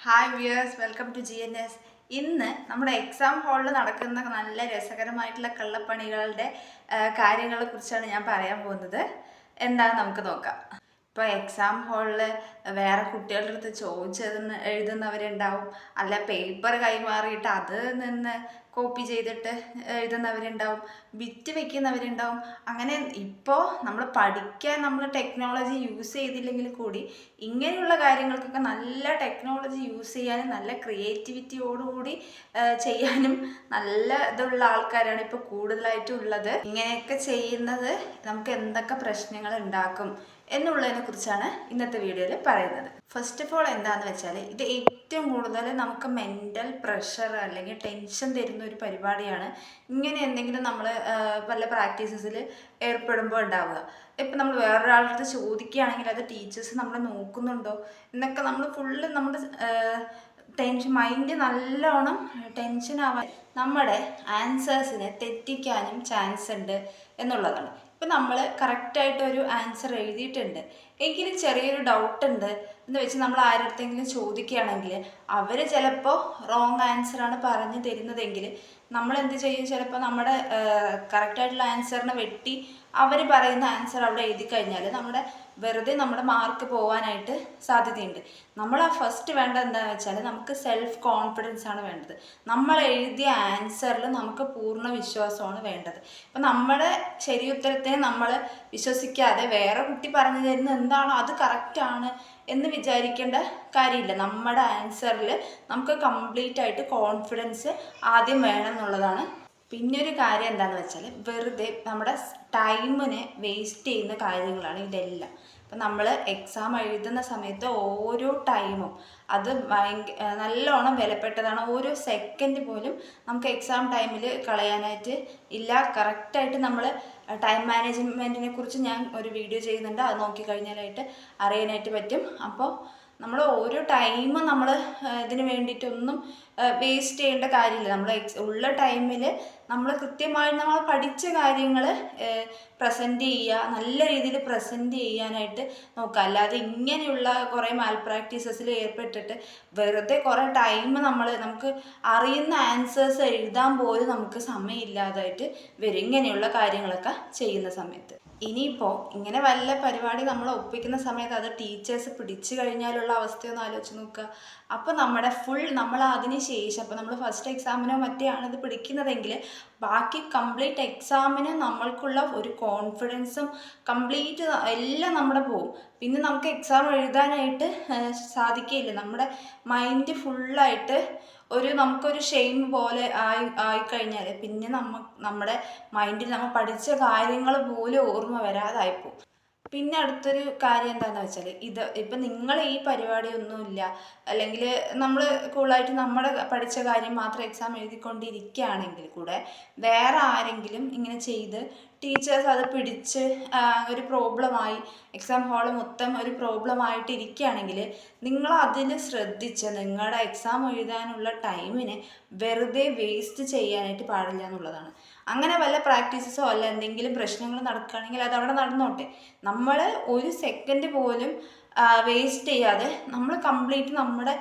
Hi viewers, welcome to GNS. ഇന്ന് നമ്മുടെ exam ഹാളിൽ നടക്കുന്ന നല്ല രസകരമായിട്ടുള്ള കള്ളപ്പണികളുടെ കാര്യങ്ങളെ കുറിച്ചാണ് ഞാൻ പറയാൻ പോകുന്നത്. എന്താണെന്ന് നമുക്ക് നോക്കാം. ഇപ്പോൾ എക്സാം ഹാളിൽ വേറെ കുട്ടികളുടെ അടുത്ത് ചോദിച്ചതെന്ന് എഴുതുന്നവരുണ്ടാവും, അല്ല പേപ്പർ കൈമാറിയിട്ട് അത് നിന്ന് കോപ്പി ചെയ്തിട്ട് എഴുതുന്നവരുണ്ടാവും, ബിറ്റ് വെക്കുന്നവരുണ്ടാവും. അങ്ങനെ ഇപ്പോൾ നമ്മൾ പഠിക്കാൻ നമ്മൾ ടെക്നോളജി യൂസ് ചെയ്തില്ലെങ്കിൽ കൂടി ഇങ്ങനെയുള്ള കാര്യങ്ങൾക്കൊക്കെ നല്ല ടെക്നോളജി യൂസ് ചെയ്യാനും നല്ല ക്രിയേറ്റിവിറ്റിയോടുകൂടി ചെയ്യാനും നല്ല ഇതുള്ള ആൾക്കാരാണ് ഇപ്പോൾ കൂടുതലായിട്ടും ഉള്ളത്. ഇങ്ങനെയൊക്കെ ചെയ്യുന്നത് നമുക്ക് എന്തൊക്കെ പ്രശ്നങ്ങൾ ഉണ്ടാക്കും എന്നുള്ളതിനെ കുറിച്ചാണ് ഇന്നത്തെ വീഡിയോയിൽ പറയുന്നത്. ഫസ്റ്റ് ഓഫ് ഓൾ എന്താണെന്ന് വെച്ചാൽ, ഇത് ഏറ്റവും കൂടുതൽ നമുക്ക് മെൻ്റൽ പ്രഷർ അല്ലെങ്കിൽ ടെൻഷൻ തരുന്ന ഒരു പരിപാടിയാണ്. ഇങ്ങനെ എന്തെങ്കിലും നമ്മൾ പല പ്രാക്ടീസസിൽ ഏർപ്പെടുമ്പോൾ ഉണ്ടാവുക. ഇപ്പം നമ്മൾ വേറൊരാളുടെ അടുത്ത് ചോദിക്കുകയാണെങ്കിൽ അത് ടീച്ചേഴ്സ് നമ്മളെ നോക്കുന്നുണ്ടോ എന്നൊക്കെ നമ്മൾ ഫുള്ള് നമ്മുടെ മൈൻഡ് നല്ലോണം ടെൻഷൻ ആവാൻ നമ്മുടെ ആൻസേഴ്സിനെ തെറ്റിക്കാനും ചാൻസ് ഉണ്ട് എന്നുള്ളതാണ്. ഇപ്പം നമ്മൾ കറക്റ്റായിട്ടൊരു ആൻസർ എഴുതിയിട്ടുണ്ട്, എങ്കിലും ചെറിയൊരു ഡൗട്ട് ഉണ്ട് എന്ന് വെച്ച് നമ്മൾ ആരടുത്തെങ്കിലും ചോദിക്കുകയാണെങ്കിൽ അവർ ചിലപ്പോൾ റോങ് ആൻസറാണ് പറഞ്ഞു തരുന്നതെങ്കിൽ നമ്മൾ എന്ത് ചെയ്യും, ചിലപ്പോൾ നമ്മുടെ കറക്റ്റായിട്ടുള്ള ആൻസറിനെ വെട്ടി അവർ പറയുന്ന ആൻസർ അവിടെ എഴുതി കഴിഞ്ഞാൽ വെറുതെ നമ്മുടെ മാർക്ക് പോകാനായിട്ട് സാധ്യതയുണ്ട്. നമ്മൾ ഫസ്റ്റ് വേണ്ടത് എന്താണെന്ന് വെച്ചാൽ, നമുക്ക് സെൽഫ് കോൺഫിഡൻസ് ആണ് വേണ്ടത്. നമ്മൾ എഴുതിയ ആൻസറിൽ നമുക്ക് പൂർണ്ണ വിശ്വാസമാണ് വേണ്ടത്. ഇപ്പം നമ്മുടെ ശരി ഉത്തരത്തെ നമ്മൾ വിശ്വസിക്കാതെ വേറെ കുട്ടി പറഞ്ഞു തരുന്ന എന്താണോ അത് കറക്റ്റാണ് എന്ന് വിചാരിക്കേണ്ട കാര്യമില്ല. നമ്മുടെ ആൻസറിൽ നമുക്ക് കംപ്ലീറ്റ് ആയിട്ട് കോൺഫിഡൻസ് ആദ്യം വേണം എന്നുള്ളതാണ്. പിന്നെ ഒരു കാര്യം എന്താണെന്ന് വെച്ചാൽ, വെറുതെ നമ്മുടെ ടൈമിനെ വേസ്റ്റ് ചെയ്യുന്ന കാര്യങ്ങളാണ് ഇതെല്ലാം. അപ്പം നമ്മൾ എക്സാം എഴുതുന്ന സമയത്ത് ഓരോ ടൈമും അത് നല്ലോണം വിലപ്പെട്ടതാണ്. ഓരോ സെക്കൻഡ് പോലും നമുക്ക് എക്സാം ടൈമിൽ കളയാനായിട്ട് ഇല്ല. കറക്റ്റായിട്ട് നമ്മൾ ടൈം മാനേജ്മെൻറ്റിനെ കുറിച്ച് ഞാൻ ഒരു വീഡിയോ ചെയ്യുന്നുണ്ട്, അത് നോക്കിക്കഴിഞ്ഞാലായിട്ട് അറിയാനായിട്ട് പറ്റും. അപ്പോൾ നമ്മൾ ഓരോ ടൈമും നമ്മൾ ഇതിന് വേണ്ടിയിട്ടൊന്നും വേസ്റ്റ് ചെയ്യേണ്ട കാര്യമില്ല. നമ്മൾ ഉള്ള ടൈമിൽ നമ്മൾ കൃത്യമായി നമ്മൾ പഠിച്ച കാര്യങ്ങൾ പ്രസൻറ്റ് ചെയ്യുക, നല്ല രീതിയിൽ പ്രസൻറ്റ് ചെയ്യാനായിട്ട് നോക്കുക. അല്ലാതെ ഇങ്ങനെയുള്ള കുറേ മാൽ പ്രാക്ടീസസിൽ ഏർപ്പെട്ടിട്ട് വെറുതെ കുറേ ടൈം നമുക്ക് അറിയുന്ന ആൻസേഴ്സ് എഴുതാൻ പോലും നമുക്ക് സമയമില്ലാതായിട്ട് വരും ഇങ്ങനെയുള്ള കാര്യങ്ങളൊക്കെ ചെയ്യുന്ന സമയത്ത്. ഇനിയിപ്പോൾ ഇങ്ങനെ വല്ല പരിപാടി നമ്മൾ ഒപ്പിക്കുന്ന സമയത്ത് അത് ടീച്ചേഴ്സ് പിടിച്ചു കഴിഞ്ഞാലുള്ള അവസ്ഥയൊന്ന് ആലോചിച്ച് നോക്കുക. അപ്പോൾ നമ്മൾ അതിന് ശേഷം, അപ്പോൾ നമ്മൾ ഫസ്റ്റ് എക്സാമിനോ മറ്റെയാണ് ഇത് പിടിക്കുന്നതെങ്കിൽ ബാക്കി കംപ്ലീറ്റ് എക്സാമിന് നമ്മൾക്കുള്ള ഒരു കോൺഫിഡൻസും കംപ്ലീറ്റ് എല്ലാം നമ്മുടെ പോവും. പിന്നെ നമുക്ക് എക്സാം എഴുതാനായിട്ട് സാധിക്കുകയില്ല. നമ്മുടെ മൈൻഡ് ഫുള്ളായിട്ട് നമുക്കൊരു ഷെയിം പോലെ ആയിക്കഴിഞ്ഞാൽ പിന്നെ നമ്മുടെ മൈൻഡിൽ നമ്മൾ പഠിച്ച കാര്യങ്ങൾ പോലും ഓർമ്മ വരാതായിപ്പോവും. പിന്നെ അടുത്തൊരു കാര്യം എന്താണെന്ന് വെച്ചാൽ, ഇപ്പം നിങ്ങൾ ഈ പരിപാടിയൊന്നുമില്ല, അല്ലെങ്കിൽ നമ്മൾ കൂളായിട്ട് നമ്മുടെ പഠിച്ച കാര്യം മാത്രം എക്സാം എഴുതിക്കൊണ്ടിരിക്കുകയാണെങ്കിൽ കൂടെ വേറെ ആരെങ്കിലും ഇങ്ങനെ ചെയ്ത് ടീച്ചേഴ്സ് അത് പിടിച്ച് ഒരു പ്രോബ്ലമായി എക്സാം ഹാള് മൊത്തം ഒരു പ്രോബ്ലമായിട്ട് ഇരിക്കുകയാണെങ്കിൽ നിങ്ങൾ അതിൽ ശ്രദ്ധിച്ച് നിങ്ങളുടെ എക്സാം എഴുതാനുള്ള ടൈമിനെ വെറുതെ വേസ്റ്റ് ചെയ്യാനായിട്ട് പാടില്ല എന്നുള്ളതാണ്. അങ്ങനെ വല്ല പ്രാക്ടീസസോ അല്ല എന്തെങ്കിലും പ്രശ്നങ്ങൾ നടക്കുകയാണെങ്കിൽ അത് അവിടെ നടന്നോട്ടെ. നമ്മൾ ഒരു സെക്കൻഡ് പോലും വേസ്റ്റ് ചെയ്യാതെ നമ്മൾ കംപ്ലീറ്റ് നമ്മുടെ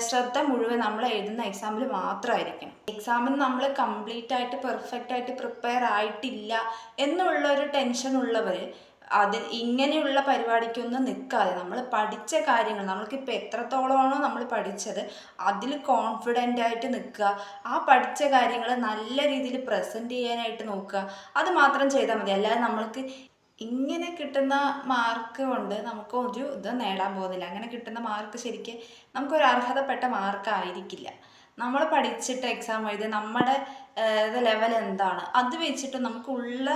ശ്രദ്ധ മുഴുവൻ നമ്മൾ എഴുതുന്ന എക്സാമിൽ മാത്രമായിരിക്കണം. എക്സാമിന് നമ്മൾ കംപ്ലീറ്റ് ആയിട്ട് പെർഫെക്റ്റ് ആയിട്ട് പ്രിപ്പയർ ആയിട്ടില്ല എന്നുള്ളൊരു ടെൻഷൻ ഉള്ളവർ ഇങ്ങനെയുള്ള പരിപാടിക്കൊന്നും നിൽക്കാതെ നമ്മൾ പഠിച്ച കാര്യങ്ങൾ, നമ്മൾക്കിപ്പോൾ എത്രത്തോളമാണോ നമ്മൾ പഠിച്ചത് അതിൽ കോൺഫിഡൻ്റ് ആയിട്ട് നിൽക്കുക. ആ പഠിച്ച കാര്യങ്ങൾ നല്ല രീതിയിൽ പ്രസൻറ്റ് ചെയ്യാനായിട്ട് നോക്കുക. അത് മാത്രം ചെയ്താൽ മതി. അല്ലാതെ നമ്മൾക്ക് ഇങ്ങനെ കിട്ടുന്ന മാർക്ക് കൊണ്ട് നമുക്ക് ഒരു ഇത് നേടാൻ പോകുന്നില്ല. അങ്ങനെ കിട്ടുന്ന മാർക്ക് ശരിക്കും നമുക്കൊരു അർഹതപ്പെട്ട മാർക്കായിരിക്കില്ല. നമ്മൾ പഠിച്ചിട്ട് എക്സാം എഴുതി നമ്മുടെ ലെവൽ എന്താണ് അത് വെച്ചിട്ട് നമുക്കുള്ള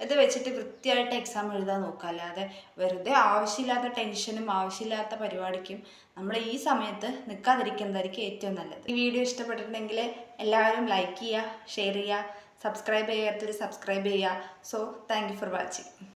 ഇത് വെച്ചിട്ട് വൃത്തിയായിട്ട് എക്സാം എഴുതാൻ നോക്കുക. അല്ലാതെ വെറുതെ ആവശ്യമില്ലാത്ത ടെൻഷനും ആവശ്യമില്ലാത്ത പരിപാടിക്കും നമ്മൾ ഈ സമയത്ത് നിൽക്കാതിരിക്കുന്നതായിരിക്കും ഏറ്റവും നല്ലത്. ഈ വീഡിയോ ഇഷ്ടപ്പെട്ടിട്ടുണ്ടെങ്കിൽ എല്ലാവരും ലൈക്ക് ചെയ്യുക, ഷെയർ ചെയ്യുക, സബ്സ്ക്രൈബ് ചെയ്യാത്തവർ സബ്സ്ക്രൈബ് ചെയ്യുക. So thank you for watching.